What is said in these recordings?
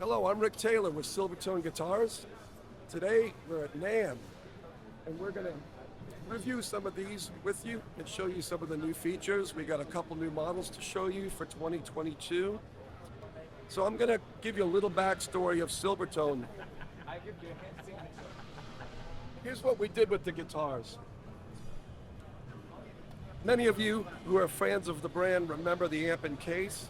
Hello, I'm Rick Taylor with Silvertone Guitars. Today we're at NAMM and we're going to review some of these with you and show you some of the new features. We got a couple new models to show you for 2022. So I'm going to give you a little backstory of Silvertone. Here's what we did with the guitars. Many of you who are fans of the brand remember the amp and case.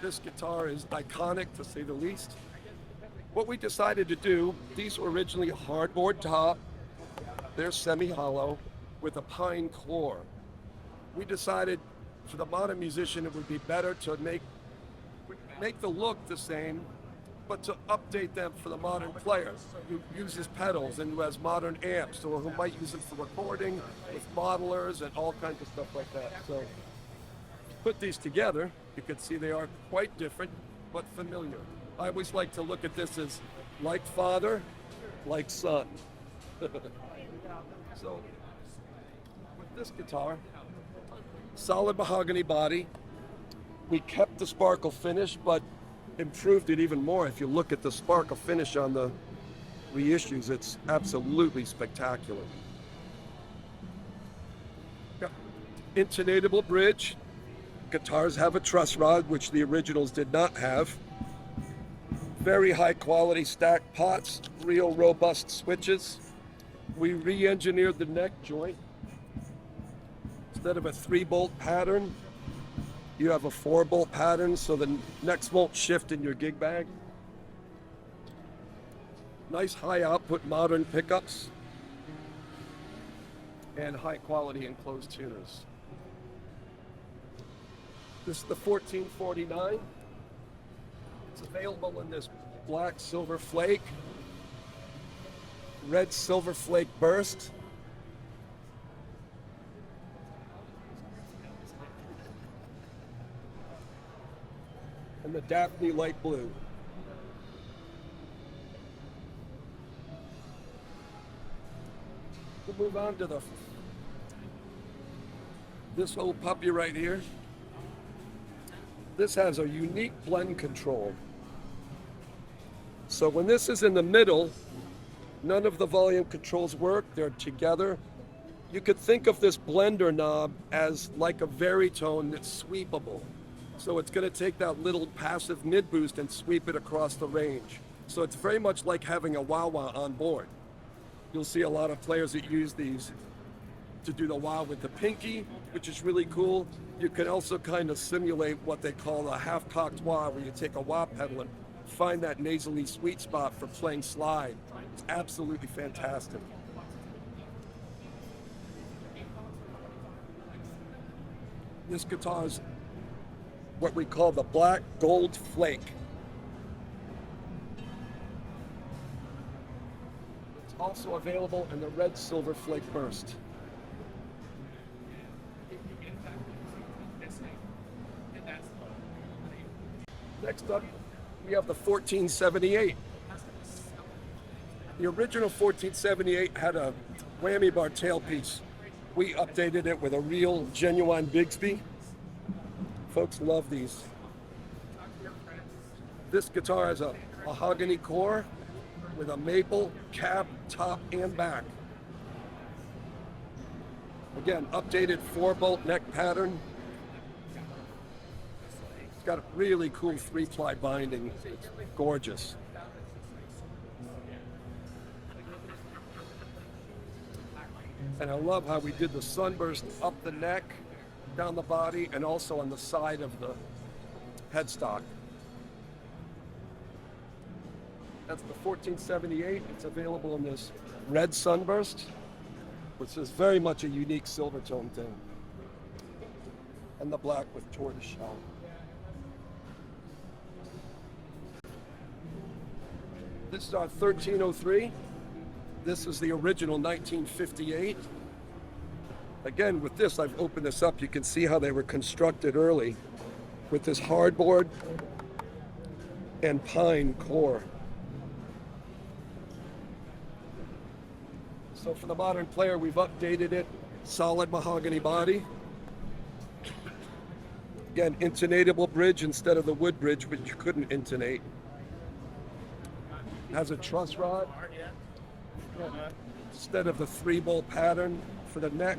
This guitar is iconic, to say the least. What we decided to do, these were originally a hardboard top. They're semi-hollow with a pine core. We decided for the modern musician it would be better to make the look the same, but to update them for the modern player who uses pedals and who has modern amps, or who might use them for recording with modelers and all kinds of stuff like that. So put these together, you can see they are quite different, but familiar. I always like to look at this as like father, like son. So with this guitar, solid mahogany body. We kept the sparkle finish, but improved it even more. If you look at the sparkle finish on the reissues, it's absolutely spectacular. Got intonatable bridge. Guitars have a truss rod, which the originals did not have. Very high quality stacked pots, real robust switches. We re-engineered the neck joint. Instead of a 3-bolt pattern, you have a 4-bolt pattern, so the necks won't shift in your gig bag. Nice high output modern pickups and high quality enclosed tuners. This is the 1449. It's available in this black silver flake, red silver flake burst, and the Daphne light blue. We'll move on to this old puppy right here. This has a unique blend control. So when this is in the middle, none of the volume controls work, they're together. You could think of this blender knob as like a veritone that's sweepable. So it's going to take that little passive mid boost and sweep it across the range. So it's very much like having a wah-wah on board. You'll see a lot of players that use these to do the wah with the pinky, which is really cool. You can also kind of simulate what they call a half-cocked wah, where you take a wah pedal and find that nasally sweet spot for playing slide. It's absolutely fantastic. This guitar is what we call the black gold flake. It's also available in the red silver flake burst. Next up, we have the 1478. The original 1478 had a whammy bar tailpiece. We updated it with a real, genuine Bigsby. Folks love these. This guitar has a mahogany core with a maple cap, top, and back. Again, updated 4-bolt neck pattern. It's got a really cool 3-ply binding. It's gorgeous. And I love how we did the sunburst up the neck, down the body, and also on the side of the headstock. That's the 1478. It's available in this red sunburst, which is very much a unique Silvertone thing, and the black with tortoiseshell. This is our 1303. This is the original 1958. Again, with this, I've opened this up. You can see how they were constructed early with this hardboard and pine core. So for the modern player, we've updated it. Solid mahogany body. Again, intonatable bridge instead of the wood bridge, which you couldn't intonate. Has a truss rod instead of the 3-bolt pattern for the neck.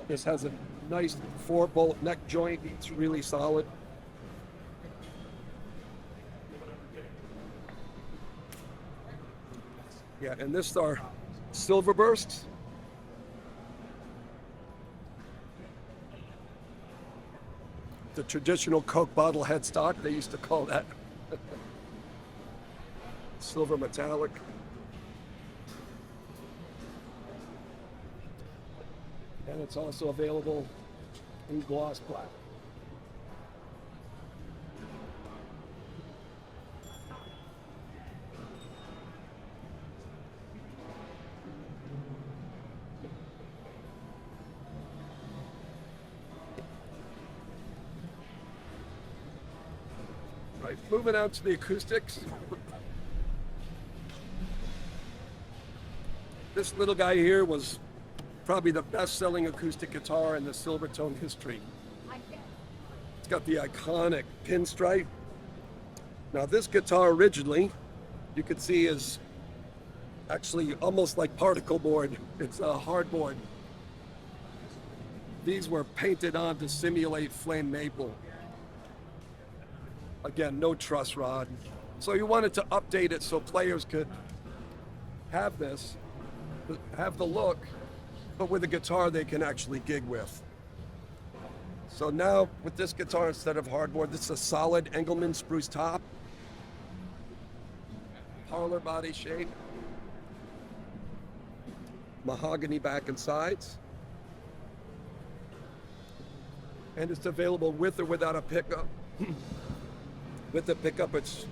This has a nice 4-bolt neck joint. It's really solid. Yeah, and this is our silver bursts. The traditional Coke bottle headstock, they used to call that. Silver metallic. And it's also available in gloss black. Right, moving on to the acoustics. This little guy here was probably the best-selling acoustic guitar in the Silvertone history. It's got the iconic pinstripe. Now this guitar originally, you could see, is actually almost like particle board. It's a hardboard. These were painted on to simulate flame maple. Again, no truss rod. So you wanted to update it so players could have this, have the look, but with a guitar they can actually gig with. So now with this guitar, instead of hardboard, this is a solid Engelmann spruce top, parlor body shape, mahogany back and sides, and it's available with or without a pickup. With the pickup, it's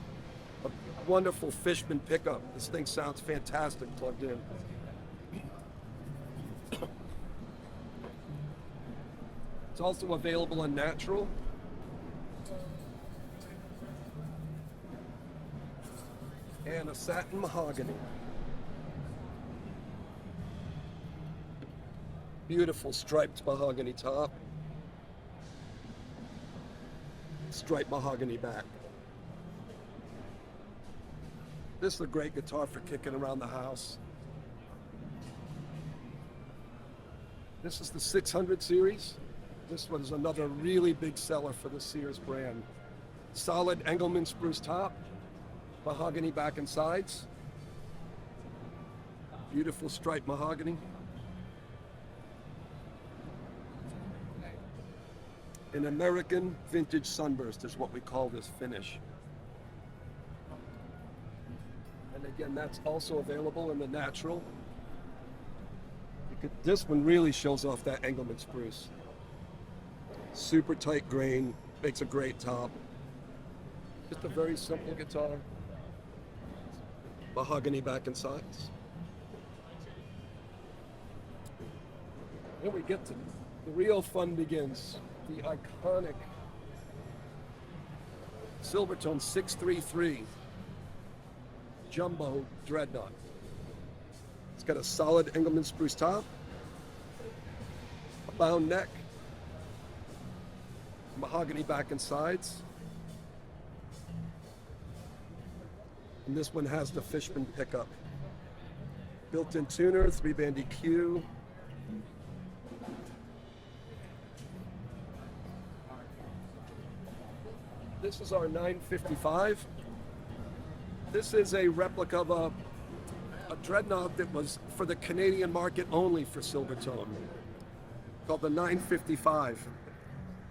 a wonderful Fishman pickup. This thing sounds fantastic plugged in. It's also available in natural. And a satin mahogany. Beautiful striped mahogany top. Striped mahogany back. This is a great guitar for kicking around the house. This is the 600 series. This one is another really big seller for the Sears brand. Solid Engelmann spruce top, mahogany back and sides. Beautiful striped mahogany. An American vintage sunburst is what we call this finish. And again, that's also available in the natural. This one really shows off that Engelmann spruce. Super tight grain, makes a great top. Just a very simple guitar. Mahogany back and sides. Then we get to the real fun begins. The iconic Silvertone 633 Jumbo Dreadnought. It's got a solid Engelmann spruce top, a bound neck, mahogany back and sides, and this one has the Fishman pickup. Built-in tuner, 3-band EQ. This is our 955. This is a replica of a Dreadnought that was for the Canadian market only for Silvertone, called the 955.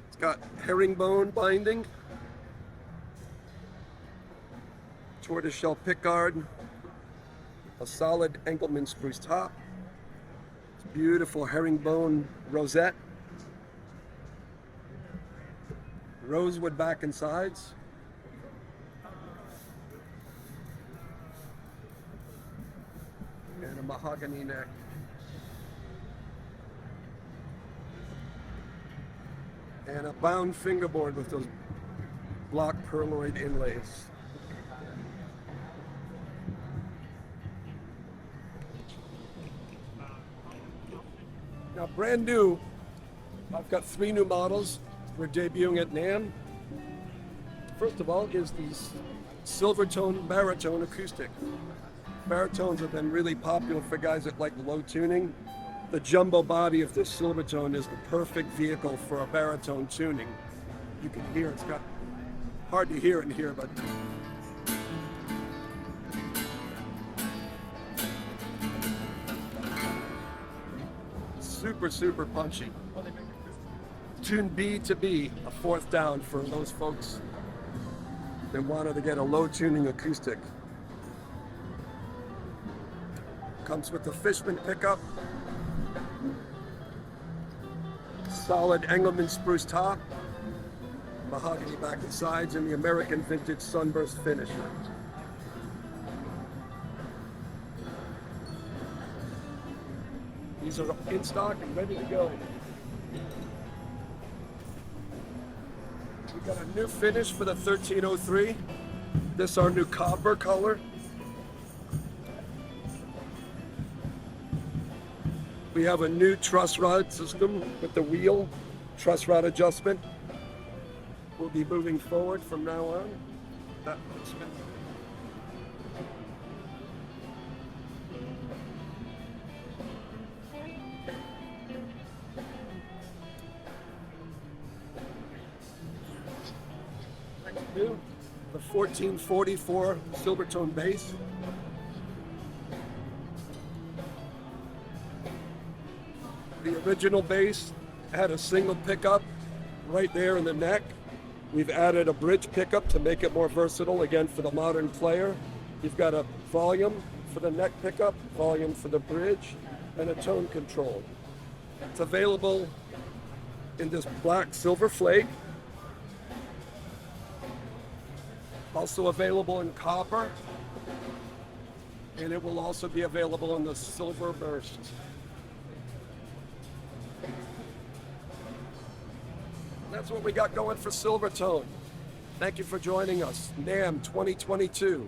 It's got herringbone binding, tortoiseshell pickguard, a solid Engelmann spruce top, beautiful herringbone rosette, rosewood back and sides, and a mahogany neck. And a bound fingerboard with those block perloid inlays. Now, brand new, I've got 3 new models. We're debuting at NAMM. First of all is these Silvertone baritone acoustic. Baritones have been really popular for guys that like low tuning. The jumbo body of this Silvertone is the perfect vehicle for a baritone tuning. You can hear it's got hard to hear in here, but super punchy. Tune B to B, a fourth down for those folks that wanted to get a low tuning acoustic. Comes with the Fishman pickup, solid Engelmann spruce top, mahogany back and sides, and the American vintage sunburst finish. These are in stock and ready to go. We got a new finish for the 1303. This is our new copper color. We have a new truss rod system with the wheel truss rod adjustment. We'll be moving forward from now on. That adjustment. New, the 1444 Silvertone bass. The original bass had a single pickup right there in the neck. We've added a bridge pickup to make it more versatile, again, for the modern player. You've got a volume for the neck pickup, volume for the bridge, and a tone control. It's available in this black silver flake. Also available in copper, and it will also be available in the silver burst. That's what we got going for Silvertone. Thank you for joining us. NAMM 2022.